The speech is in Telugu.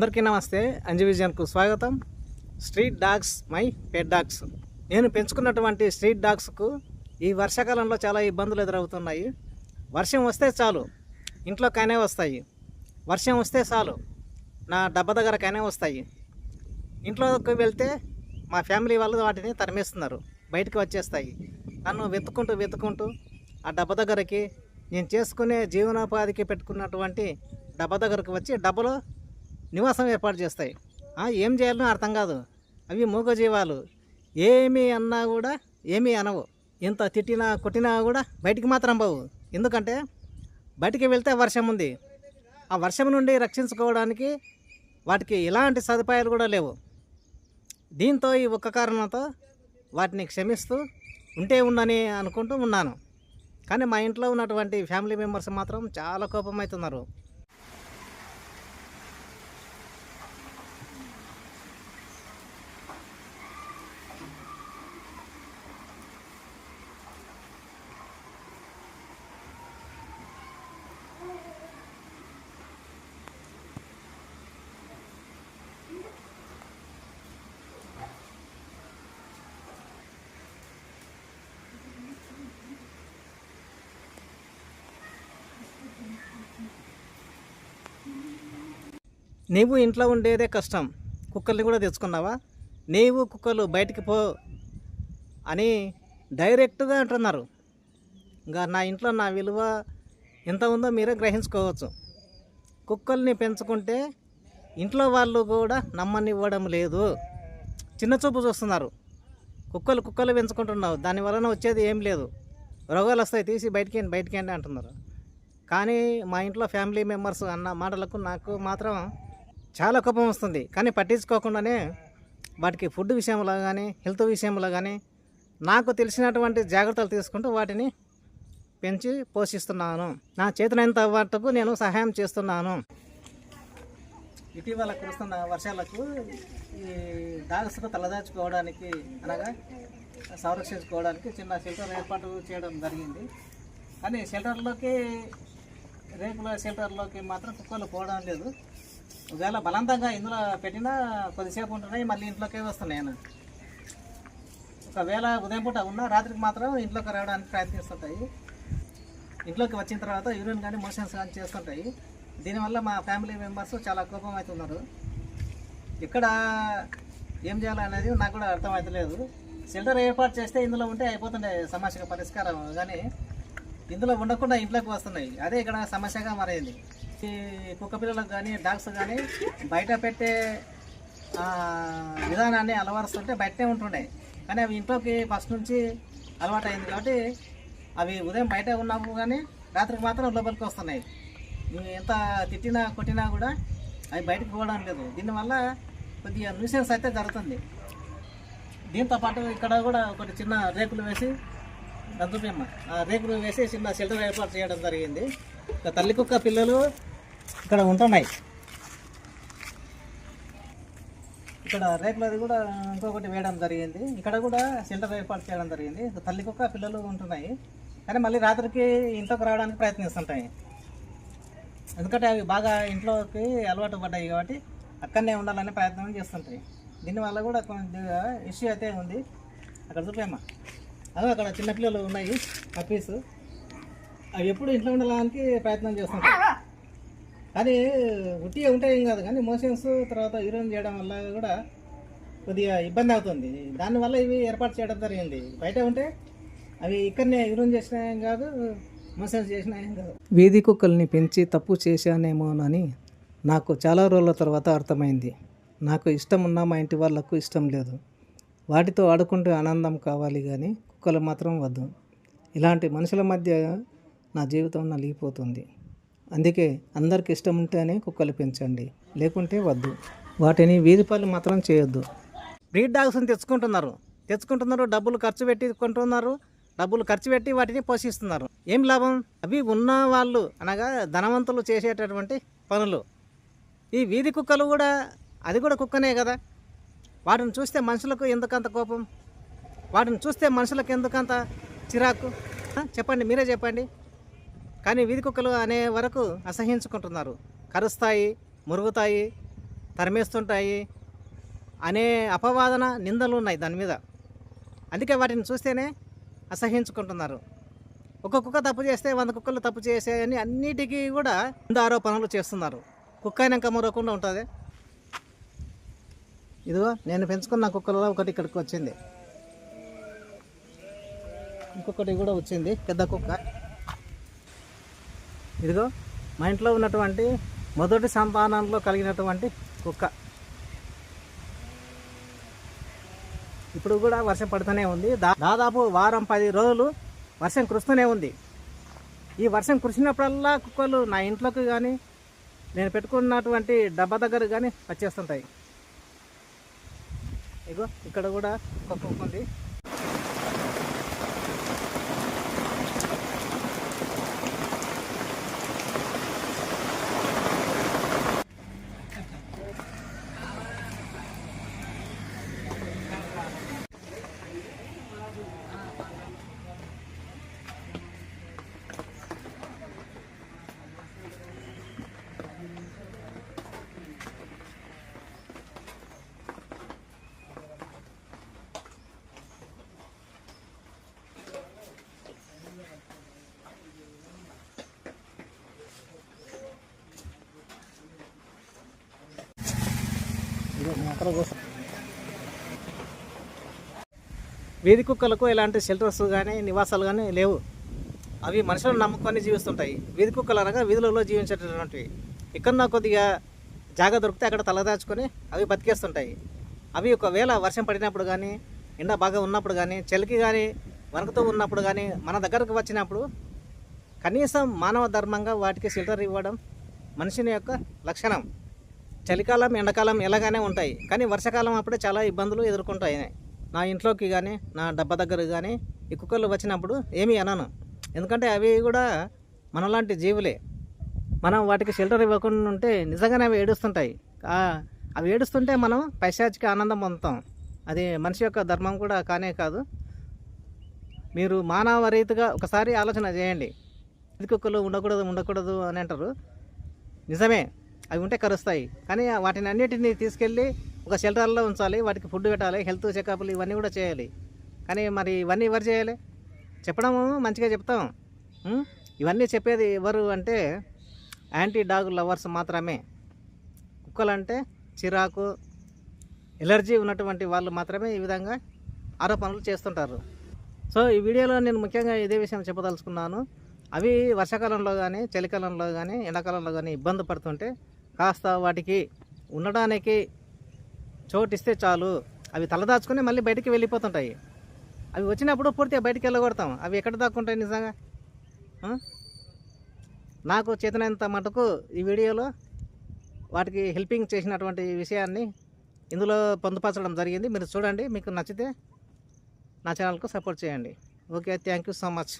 అందరికీ నమస్తే. అంజు విజన్కు స్వాగతం. Street dogs my pet dogs. నేను పెంచుకున్నటువంటి స్ట్రీట్ డాగ్స్కు ఈ వర్షాకాలంలో చాలా ఇబ్బందులు ఎదురవుతున్నాయి. వర్షం వస్తే చాలు ఇంట్లోకైనా వస్తాయి, వర్షం వస్తే చాలు నా డబ్బా దగ్గరకైనా వస్తాయి. ఇంట్లోకి వెళ్తే మా ఫ్యామిలీ వాళ్ళు వాటిని తరిమేస్తున్నారు, బయటికి వచ్చేస్తాయి. నన్ను వెతుక్కుంటూ ఆ డబ్బా దగ్గరికి, నేను చేసుకునే జీవనోపాధికి పెట్టుకున్నటువంటి డబ్బా దగ్గరకు వచ్చి డబ్బాలో నివాసం ఏర్పాటు చేస్తాయి. ఏం చేయాలో అర్థం కాదు. అవి మూగజీవాలు, ఏమి అన్నా కూడా ఏమీ అనవు. ఎంత తిట్టినా కొట్టినా కూడా బయటికి మాత్రం పోవు. ఎందుకంటే బయటికి వెళ్తే వర్షం ఉంది, ఆ వర్షం నుండి రక్షించుకోవడానికి వాటికి ఎలాంటి సదుపాయాలు కూడా లేవు. దీంతో ఈ ఒక్క కారణంతో వాటిని క్షమిస్తూ ఉంటే ఉండని అనుకుంటూ ఉన్నాను. కానీ మా ఇంట్లో ఉన్నటువంటి ఫ్యామిలీ మెంబర్స్ మాత్రం చాలా కోపమవుతున్నారు. నీవు ఇంట్లో ఉండేదే కష్టం, కుక్కల్ని కూడా తెచ్చుకున్నావా? నీవు కుక్కలు బయటికి పో అని డైరెక్ట్గా అంటున్నారు. ఇంకా నా ఇంట్లో నా విలువ ఎంత ఉందో మీరే గ్రహించుకోవచ్చు. కుక్కల్ని పెంచుకుంటే ఇంట్లో వాళ్ళు కూడా నమ్మనివ్వడం లేదు, చిన్న చూపు చూస్తున్నారు. కుక్కలు పెంచుకుంటున్నావు, దానివలన వచ్చేది ఏం లేదు, రోగాలు వస్తాయి, తీసి బయటికి అంటున్నారు. కానీ మా ఇంట్లో ఫ్యామిలీ మెంబర్స్ అన్న మాటలకు నాకు మాత్రం చాలా కోపం వస్తుంది. కానీ పట్టించుకోకుండానే వాటికి ఫుడ్ విషయంలో కానీ హెల్త్ విషయంలో కానీ నాకు తెలిసినటువంటి జాగ్రత్తలు తీసుకుంటూ వాటిని పెంచి పోషిస్తున్నాను. నా చేతనైనంత వాటికి నేను సహాయం చేస్తున్నాను. ఇటీవల కురుస్తున్న వర్షాలకు ఈ డాగ్స్కు తలదాచుకోవడానికి అనగా సంరక్షించుకోవడానికి చిన్న షెల్టర్ ఏర్పాటు చేయడం జరిగింది. కానీ రేకుల షెల్టర్లోకి మాత్రం కుక్కలు పోవడం లేదు. ఒకవేళ బలవంతంగా ఇందులో పెట్టినా కొద్దిసేపు ఉంటున్నాయి, మళ్ళీ ఇంట్లోకే వస్తున్నాయి. ఒకవేళ ఉదయం పూట ఉన్నా రాత్రికి మాత్రం ఇంట్లోకి రావడానికి ప్రయత్నిస్తుంటాయి. ఇంట్లోకి వచ్చిన తర్వాత యూరిన్ కానీ మోషన్స్ కానీ చేస్తుంటాయి. దీనివల్ల మా ఫ్యామిలీ మెంబర్స్ చాలా కోపం అవుతున్నారు. ఇక్కడ ఏం చేయాలనేది నాకు కూడా అర్థమవుతలేదు. షెల్టర్ ఏర్పాటు చేస్తే ఇందులో ఉంటే అయిపోతుండే సమస్యగా పరిష్కారం, కానీ ఇందులో ఉండకుండా ఇంట్లోకి వస్తున్నాయి. అదే ఇక్కడ సమస్యగా మారింది. ఈ కుక్క పిల్లలకు కానీ డాగ్స్ కానీ బయట పెట్టే విధానాన్ని అలవరుస్తుంటే బయటనే ఉంటుండే, కానీ అవి ఇంట్లోకి ఫస్ట్ నుంచి అలవాటు అయింది. కాబట్టి అవి ఉదయం బయట ఉన్నాము కానీ రాత్రికి మాత్రం లోపలికి వస్తున్నాయి. ఎంత తిట్టినా కొట్టినా కూడా అవి బయటకు పోవడం లేదు. దీనివల్ల కొద్దిగా న్యూసెన్స్ అయితే జరుగుతుంది. దీంతోపాటు ఇక్కడ కూడా ఒకటి చిన్న రేకులు వేసి రేకులు వేసి చిన్న షెల్టర్ ఏర్పాటు చేయడం జరిగింది. తల్లి కుక్క పిల్లలు ఇక్కడ ఉంటున్నాయి. ఇక్కడ రేకులది కూడా ఇంకొకటి వేయడం జరిగింది. ఇక్కడ కూడా షెల్టర్ ఏర్పాటు చేయడం జరిగింది. తల్లి కుక్క పిల్లలు ఉంటున్నాయి, కానీ మళ్ళీ రాత్రికి ఇంట్లోకి రావడానికి ప్రయత్నిస్తుంటాయి. ఎందుకంటే అవి బాగా ఇంట్లోకి అలవాటు పడ్డాయి కాబట్టి అక్కడనే ఉండాలనే ప్రయత్నం చేస్తుంటాయి. దీనివల్ల కూడా కొద్దిగా ఇష్యూ అయితే ఉంది. అక్కడ చూపామా, అదే అక్కడ చిన్నపిల్లలు ఉన్నాయి పప్పీస్, అవి ఎప్పుడు ఇంట్లో ఉండడానికి ప్రయత్నం చేస్తుంటాయి. కానీ ఉట్టిగా ఉంటాయి కాదు, కానీ మోషన్స్ తర్వాత యూరిన్ చేయడం వల్ల కూడా కొద్దిగా ఇబ్బంది అవుతుంది. దానివల్ల ఇవి ఏర్పాటు చేయడం జరిగింది. బయట ఉంటే అవి ఇక్కడనే యూరిన్ చేసినాయేం కాదు, మోషన్స్ చేసినాయేం కాదు. వీధి కుక్కల్ని పెంచి తప్పు చేశానేమోనని నాకు చాలా రోజుల తర్వాత అర్థమైంది. నాకు ఇష్టం ఉన్నా మా ఇంటి వాళ్ళకు ఇష్టం లేదు. వాటితో ఆడుకుంటూ ఆనందం కావాలి, కానీ కుక్కలు మాత్రం వద్దు. ఇలాంటి మనుషుల మధ్య నా జీవితం నలిగిపోతుంది. అందుకే అందరికి ఇష్టం ఉంటేనే కుక్కలు పెంచండి, లేకుంటే వద్దు. వాటిని వీధి పనులు మాత్రం చేయొద్దు. బ్రీడ్ డాగ్స్ని తెచ్చుకుంటున్నారు, డబ్బులు ఖర్చు పెట్టి కొంటున్నారు, డబ్బులు ఖర్చు పెట్టి వాటిని పోషిస్తున్నారు. ఏం లాభం? అవి ఉన్న వాళ్ళు అనగా ధనవంతులు చేసేటటువంటి పనులు. ఈ వీధి కుక్కలు కూడా, అది కూడా కుక్కనే కదా. వాటిని చూస్తే మనుషులకు ఎందుకంత కోపం? వాటిని చూస్తే మనుషులకు ఎందుకంత చిరాకు? చెప్పండి, మీరే చెప్పండి. కానీ వీధి కుక్కలు అనే వరకు అసహించుకుంటున్నారు. కరుస్తాయి, మురుగుతాయి, తరిమేస్తుంటాయి అనే అపవాదన నిందలు ఉన్నాయి దాని మీద. అందుకే వాటిని చూస్తేనే అసహించుకుంటున్నారు. ఒక కుక్క తప్పు చేస్తే 100 కుక్కలు తప్పు చేసాయని అన్నిటికీ కూడా నింద ఆరోపణలు చేస్తున్నారు. కుక్క అయినాక మరొకుండా ఉంటుంది. ఇదిగో నేను పెంచుకున్న కుక్కలలో ఒకటి ఇక్కడికి వచ్చింది, ఇంకొకటి కూడా వచ్చింది పెద్ద కుక్క. ఇదిగో మా ఇంట్లో ఉన్నటువంటి మొదటి సంతానంలో కలిగినటువంటి కుక్క. ఇప్పుడు కూడా వర్షం పడుతూనే ఉంది. దాదాపు వారం 10 రోజులు వర్షం కురుస్తూనే ఉంది. ఈ వర్షం కురిసినప్పుడల్లా కుక్కలు నా ఇంట్లోకి కానీ నేను పెట్టుకున్నటువంటి డబ్బా దగ్గర కానీ వచ్చేస్తుంటాయి. ఇగో ఇక్కడ కూడా ఒక కుక్క ఉంది. వీధి కుక్కలకు ఎలాంటి షెల్టర్స్ కానీ నివాసాలు కానీ లేవు. అవి మనుషులను నమ్ముకొని జీవిస్తుంటాయి. వీధి కుక్కలు అనగా వీధులలో జీవించేటటువంటివి. ఇక్కడ కొద్దిగా జాగా దొరికితే అక్కడ తలదాచుకొని అవి బతికేస్తుంటాయి. అవి ఒకవేళ వర్షం పడినప్పుడు కానీ, ఎండ బాగా ఉన్నప్పుడు కానీ, చలికి కానీ వణుకుతూ ఉన్నప్పుడు కానీ మన దగ్గరకు వచ్చినప్పుడు కనీసం మానవ ధర్మంగా వాటికి షెల్టర్ ఇవ్వడం మనిషిని యొక్క లక్షణం. చలికాలం ఎండాకాలం ఎలాగానే ఉంటాయి, కానీ వర్షాకాలం అప్పుడే చాలా ఇబ్బందులు ఎదుర్కొంటాయి. నా ఇంట్లోకి కానీ నా డబ్బా దగ్గరకు కానీ ఈ కుక్కలు వచ్చినప్పుడు ఏమీ అనను, ఎందుకంటే అవి కూడా మనలాంటి జీవులే. మనం వాటికి షెల్టర్ ఇవ్వకుండా ఉంటే నిజంగానే అవి ఏడుస్తుంటాయి. అవి ఏడుస్తుంటే మనం పైశాచిక ఆనందం పొందుతాం. అది మనిషి యొక్క ధర్మం కూడా కానే కాదు. మీరు మానవ రీతిగా ఒకసారి ఆలోచన చేయండి. వీధి కుక్కలు ఉండకూడదు అని అంటారు. నిజమే, అవి ఉంటే కరుస్తాయి, కానీ వాటిని అన్నిటిని తీసుకెళ్ళి ఒక షెల్టర్లో ఉంచాలి. వాటికి ఫుడ్ పెట్టాలి, హెల్త్ చెకప్లు ఇవన్నీ కూడా చేయాలి. కానీ మరి ఇవన్నీ ఎవరు చేయాలి? చెప్పడము మంచిగా చెప్తాం, ఇవన్నీ చెప్పేది ఎవరు అంటే యాంటీ డాగ్ లవర్స్ మాత్రమే. కుక్కలంటే చిరాకు, ఎలర్జీ ఉన్నటువంటి వాళ్ళు మాత్రమే ఈ విధంగా ఆరోపణలు చేస్తుంటారు. సో ఈ వీడియోలో నేను ముఖ్యంగా ఇదే విషయం చెప్పదలుచుకున్నాను. అవి వర్షాకాలంలో కానీ, చలికాలంలో కానీ, ఎండాకాలంలో కానీ ఇబ్బంది పడుతుంటే కాస్త వాటికి ఉండడానికి చోటిస్తే చాలు. అవి తలదాచుకొని మళ్ళీ బయటికి వెళ్ళిపోతుంటాయి. అవి వచ్చినప్పుడు పూర్తిగా బయటికి వెళ్ళగొడతాం. అవి ఎక్కడ దాక్కుంటాయి నిజంగా? నాకు చేతనంత మటుకు ఈ వీడియోలో వాటికి హెల్పింగ్ చేసినటువంటి విషయాన్ని ఇందులో పొందుపరచడం జరిగింది. మీరు చూడండి, మీకు నచ్చితే నా ఛానల్కు సపోర్ట్ చేయండి. Okay, thank you so much.